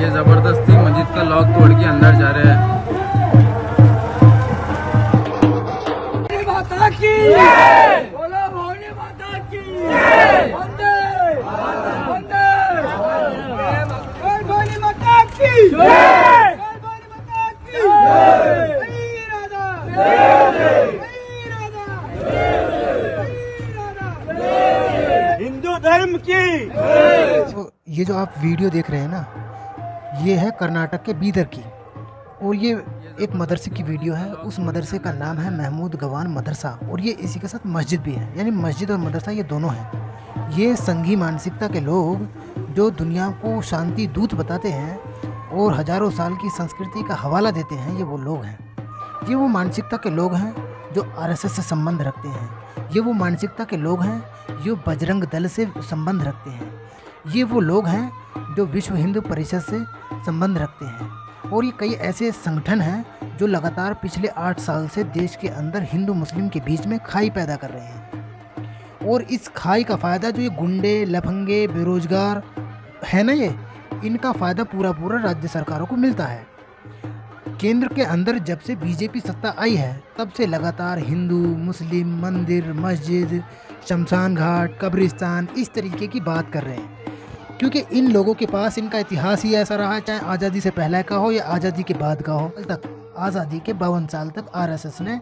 ये ज़बरदस्ती मस्जिद का लॉक तोड़ के अंदर जा रहे हैं। माता की बोलो, भवानी माता की वंदे वंदे, भवानी माता की भवानी माता की जय राधा जय राधा, हिंदू धर्म की। तो ये जो आप वीडियो देख रहे हैं ना, ये है कर्नाटक के बीदर की, और ये एक मदरसे की वीडियो है। उस मदरसे का नाम है महमूद गवान मदरसा, और ये इसी के साथ मस्जिद भी है, यानी मस्जिद और मदरसा ये दोनों हैं। ये संघी मानसिकता के लोग जो दुनिया को शांति दूत बताते हैं और हजारों साल की संस्कृति का हवाला देते हैं, ये वो लोग हैं। ये वो मानसिकता के लोग हैं जो आरएसएस से संबंध रखते हैं। ये वो मानसिकता के लोग हैं जो बजरंग दल से संबंध रखते हैं। ये वो लोग हैं जो विश्व हिंदू परिषद से संबंध रखते हैं। और ये कई ऐसे संगठन हैं जो लगातार पिछले 8 साल से देश के अंदर हिंदू मुस्लिम के बीच में खाई पैदा कर रहे हैं। और इस खाई का फ़ायदा जो ये गुंडे, लफंगे, बेरोजगार है ना, ये इनका फ़ायदा पूरा राज्य सरकारों को मिलता है। केंद्र के अंदर जब से बीजेपी सत्ता आई है, तब से लगातार हिंदू, मुस्लिम, मंदिर, मस्जिद, शमशान घाट, कब्रिस्तान इस तरीके की बात कर रहे हैं, क्योंकि इन लोगों के पास इनका इतिहास ही ऐसा रहा है, चाहे आज़ादी से पहले का हो या आज़ादी के बाद का हो। तक आज़ादी के 52 साल तक आरएसएस ने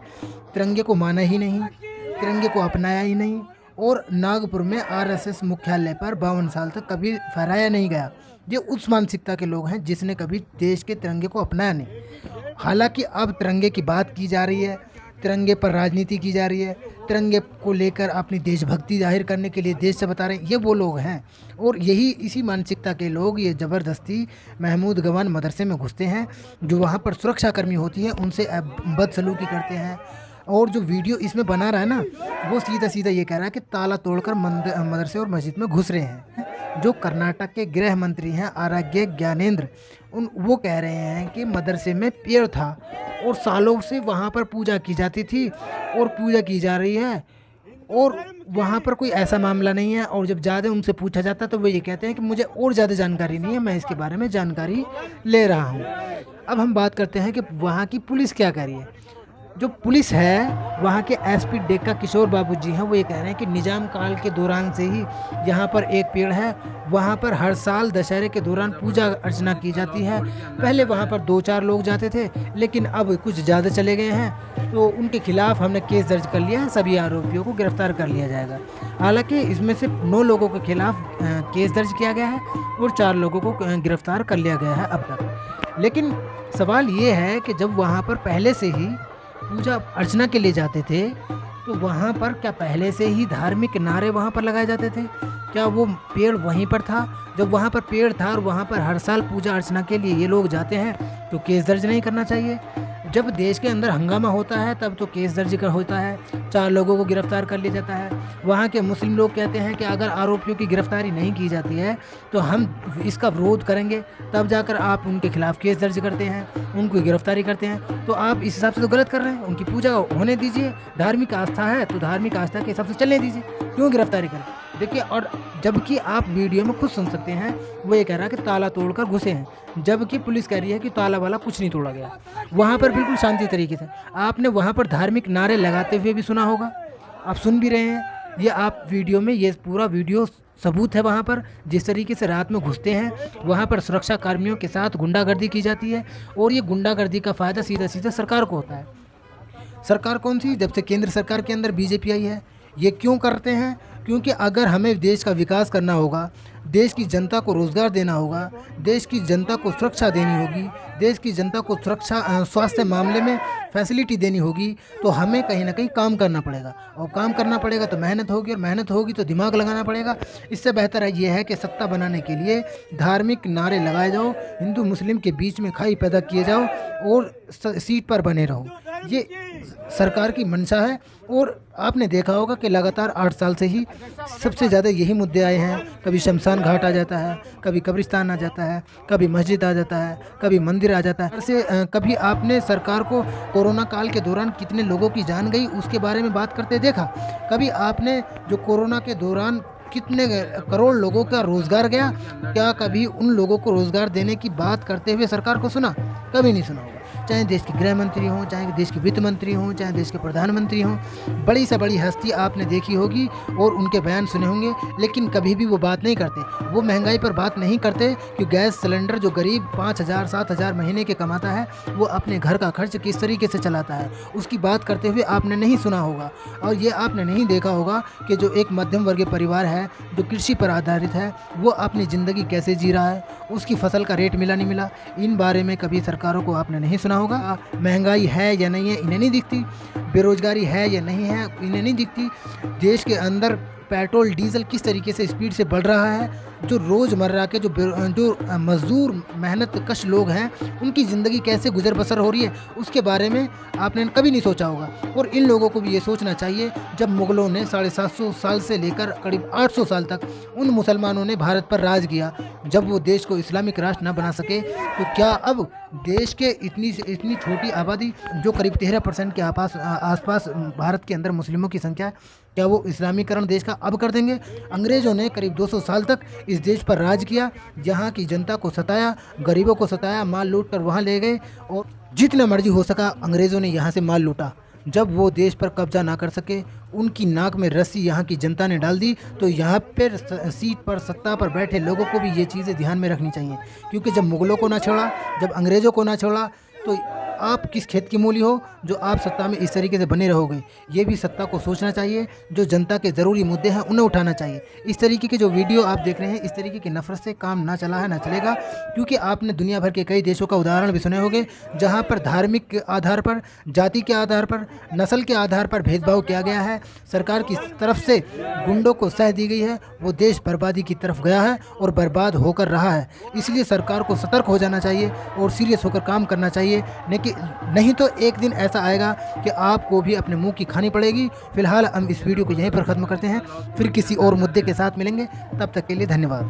तिरंगे को माना ही नहीं, तिरंगे को अपनाया ही नहीं, और नागपुर में आरएसएस मुख्यालय पर 52 साल तक कभी फहराया नहीं गया। ये उस मानसिकता के लोग हैं जिसने कभी देश के तिरंगे को अपनाया नहीं। हालांकि अब तिरंगे की बात की जा रही है, तिरंगे पर राजनीति की जा रही है, तिरंगे को लेकर अपनी देशभक्ति जाहिर करने के लिए देश से बता रहे हैं, ये वो लोग हैं। और यही इसी मानसिकता के लोग ये ज़बरदस्ती महमूद गवान मदरसे में घुसते हैं, जो वहाँ पर सुरक्षाकर्मी होती है उनसे बदसलूकी करते हैं। और जो वीडियो इसमें बना रहा है ना, वो सीधा सीधा ये कह रहा है कि ताला तोड़कर मदरसे और मस्जिद में घुस रहे हैं। जो कर्नाटक के गृह मंत्री हैं आरोग्य ज्ञानेंद्र, वो कह रहे हैं कि मदरसे में पेड़ था और सालों से वहाँ पर पूजा की जाती थी और पूजा की जा रही है, और वहाँ पर कोई ऐसा मामला नहीं है। और जब ज़्यादा उनसे पूछा जाता है तो वो ये कहते हैं कि मुझे और ज़्यादा जानकारी नहीं है, मैं इसके बारे में जानकारी ले रहा हूँ। अब हम बात करते हैं कि वहाँ की पुलिस क्या कह रही है। जो पुलिस है, वहाँ के एसपी डेक्का किशोर बाबू जी हैं, वो ये कह रहे हैं कि निजाम काल के दौरान से ही यहाँ पर एक पेड़ है, वहाँ पर हर साल दशहरे के दौरान पूजा अर्चना की जाती है। पहले वहाँ पर 2-4 लोग जाते थे, लेकिन अब कुछ ज़्यादा चले गए हैं, तो उनके खिलाफ हमने केस दर्ज कर लिया है, सभी आरोपियों को गिरफ्तार कर लिया जाएगा। हालांकि इसमें से 9 लोगों के खिलाफ केस दर्ज किया गया है और 4 लोगों को गिरफ्तार कर लिया गया है अब तक। लेकिन सवाल ये है कि जब वहाँ पर पहले से ही पूजा अर्चना के लिए जाते थे, तो वहाँ पर क्या पहले से ही धार्मिक नारे वहाँ पर लगाए जाते थे? क्या वो पेड़ वहीं पर था? जब वहाँ पर पेड़ था और वहाँ पर हर साल पूजा अर्चना के लिए ये लोग जाते हैं, तो केस दर्ज नहीं करना चाहिए। जब देश के अंदर हंगामा होता है तब तो केस दर्ज होता है, 4 लोगों को गिरफ्तार कर लिया जाता है। वहाँ के मुस्लिम लोग कहते हैं कि अगर आरोपियों की गिरफ्तारी नहीं की जाती है तो हम इसका विरोध करेंगे, तब जाकर आप उनके खिलाफ केस दर्ज करते हैं, उनको गिरफ्तारी करते हैं। तो आप इस हिसाब से तो गलत कर रहे हैं। उनकी पूजा होने दीजिए, धार्मिक आस्था है तो धार्मिक आस्था के हिसाब से चलने दीजिए, क्यों गिरफ्तारी करें? देखिए, और जबकि आप वीडियो में खुद सुन सकते हैं, वो ये कह रहा है कि ताला तोड़कर घुसे हैं, जबकि पुलिस कह रही है कि ताला वाला कुछ नहीं तोड़ा गया। वहाँ पर बिल्कुल शांति तरीके से आपने वहाँ पर धार्मिक नारे लगाते हुए भी सुना होगा, आप सुन भी रहे हैं। ये आप वीडियो में, ये पूरा वीडियो सबूत है। वहाँ पर जिस तरीके से रात में घुसते हैं, वहाँ पर सुरक्षा कर्मियों के साथ गुंडागर्दी की जाती है, और ये गुंडागर्दी का फ़ायदा सीधा सीधा सरकार को होता है। सरकार कौन सी? जब से केंद्र सरकार के अंदर बीजेपी आई है। ये क्यों करते हैं? क्योंकि अगर हमें देश का विकास करना होगा, देश की जनता को रोज़गार देना होगा, देश की जनता को सुरक्षा देनी होगी, देश की जनता को सुरक्षा स्वास्थ्य मामले में फैसिलिटी देनी होगी, तो हमें कहीं ना कहीं काम करना पड़ेगा, और काम करना पड़ेगा तो मेहनत होगी, और मेहनत होगी तो दिमाग लगाना पड़ेगा। इससे बेहतर है ये है कि सत्ता बनाने के लिए धार्मिक नारे लगाए जाओ, हिंदू मुस्लिम के बीच में खाई पैदा किए जाओ और सीट पर बने रहो। ये सरकार की मंशा है। और आपने देखा होगा कि लगातार 8 साल से ही सबसे ज़्यादा यही मुद्दे आए हैं। कभी शमशान घाट आ जाता है, कभी कब्रिस्तान आ जाता है, कभी मस्जिद आ जाता है, कभी मंदिर आ जाता है। ऐसे कभी आपने सरकार को कोरोना काल के दौरान कितने लोगों की जान गई उसके बारे में बात करते देखा? कभी आपने जो कोरोना के दौरान कितने करोड़ लोगों का रोजगार गया? क्या कभी उन लोगों को रोजगार देने की बात करते हुए सरकार को सुना? कभी नहीं सुना होगा। चाहे देश के गृह मंत्री हों, चाहे देश के वित्त मंत्री हों, चाहे देश के प्रधानमंत्री हों, बड़ी से बड़ी हस्ती आपने देखी होगी और उनके बयान सुने होंगे, लेकिन कभी भी वो बात नहीं करते। वो महंगाई पर बात नहीं करते कि गैस सिलेंडर जो गरीब 5,000 7,000 महीने के कमाता है, वो अपने घर का खर्च किस तरीके से चलाता है, उसकी बात करते हुए आपने नहीं सुना होगा। और ये आपने नहीं देखा होगा कि जो एक मध्यम वर्गीय परिवार है, जो कृषि पर आधारित है, वो अपनी ज़िंदगी कैसे जी रहा है, उसकी फसल का रेट मिला नहीं मिला, इन बारे में कभी सरकारों को आपने नहीं सुना होगा। महंगाई है या नहीं है, इन्हें नहीं दिखती। बेरोजगारी है या नहीं है, इन्हें नहीं दिखती। देश के अंदर पेट्रोल डीजल किस तरीके से स्पीड से बढ़ रहा है, जो रोज़मर्रा के जो मज़दूर मेहनत कश लोग हैं, उनकी ज़िंदगी कैसे गुजर बसर हो रही है, उसके बारे में आपने कभी नहीं सोचा होगा। और इन लोगों को भी ये सोचना चाहिए, जब मुग़लों ने 750 साल से लेकर करीब 800 साल तक उन मुसलमानों ने भारत पर राज किया, जब वो देश को इस्लामिक राष्ट्र न बना सके, तो क्या अब देश के इतनी छोटी आबादी, जो करीब 13% के आसपास भारत के अंदर मुस्लिमों की संख्या है, क्या वो इस्लामीकरण देश का अब कर देंगे? अंग्रेज़ों ने करीब 200 साल तक इस देश पर राज किया, यहाँ की जनता को सताया, गरीबों को सताया, माल लूट कर वहाँ ले गए और जितना मर्जी हो सका अंग्रेज़ों ने यहाँ से माल लूटा। जब वो देश पर कब्जा ना कर सके, उनकी नाक में रस्सी यहाँ की जनता ने डाल दी। तो यहाँ पर सीट पर, सत्ता पर बैठे लोगों को भी ये चीज़ें ध्यान में रखनी चाहिए, क्योंकि जब मुग़लों को ना छोड़ा, जब अंग्रेज़ों को ना छोड़ा, तो आप किस खेत की मूली हो जो आप सत्ता में इस तरीके से बने रहोगे। ये भी सत्ता को सोचना चाहिए। जो जनता के ज़रूरी मुद्दे हैं उन्हें उठाना चाहिए। इस तरीके के जो वीडियो आप देख रहे हैं, इस तरीके की नफरत से काम ना चला है, ना चलेगा, क्योंकि आपने दुनिया भर के कई देशों का उदाहरण भी सुने होंगे जहाँ पर धार्मिक के आधार पर, जाति के आधार पर, नस्ल के आधार पर भेदभाव किया गया है, सरकार की तरफ से गुंडों को सह दी गई है, वो देश बर्बादी की तरफ गया है और बर्बाद होकर रहा है। इसलिए सरकार को सतर्क हो जाना चाहिए और सीरियस होकर काम करना चाहिए, नहीं तो एक दिन ऐसा आएगा कि आपको भी अपने मुंह की खानी पड़ेगी। फिलहाल हम इस वीडियो को यहीं पर ख़त्म करते हैं, फिर किसी और मुद्दे के साथ मिलेंगे। तब तक के लिए धन्यवाद।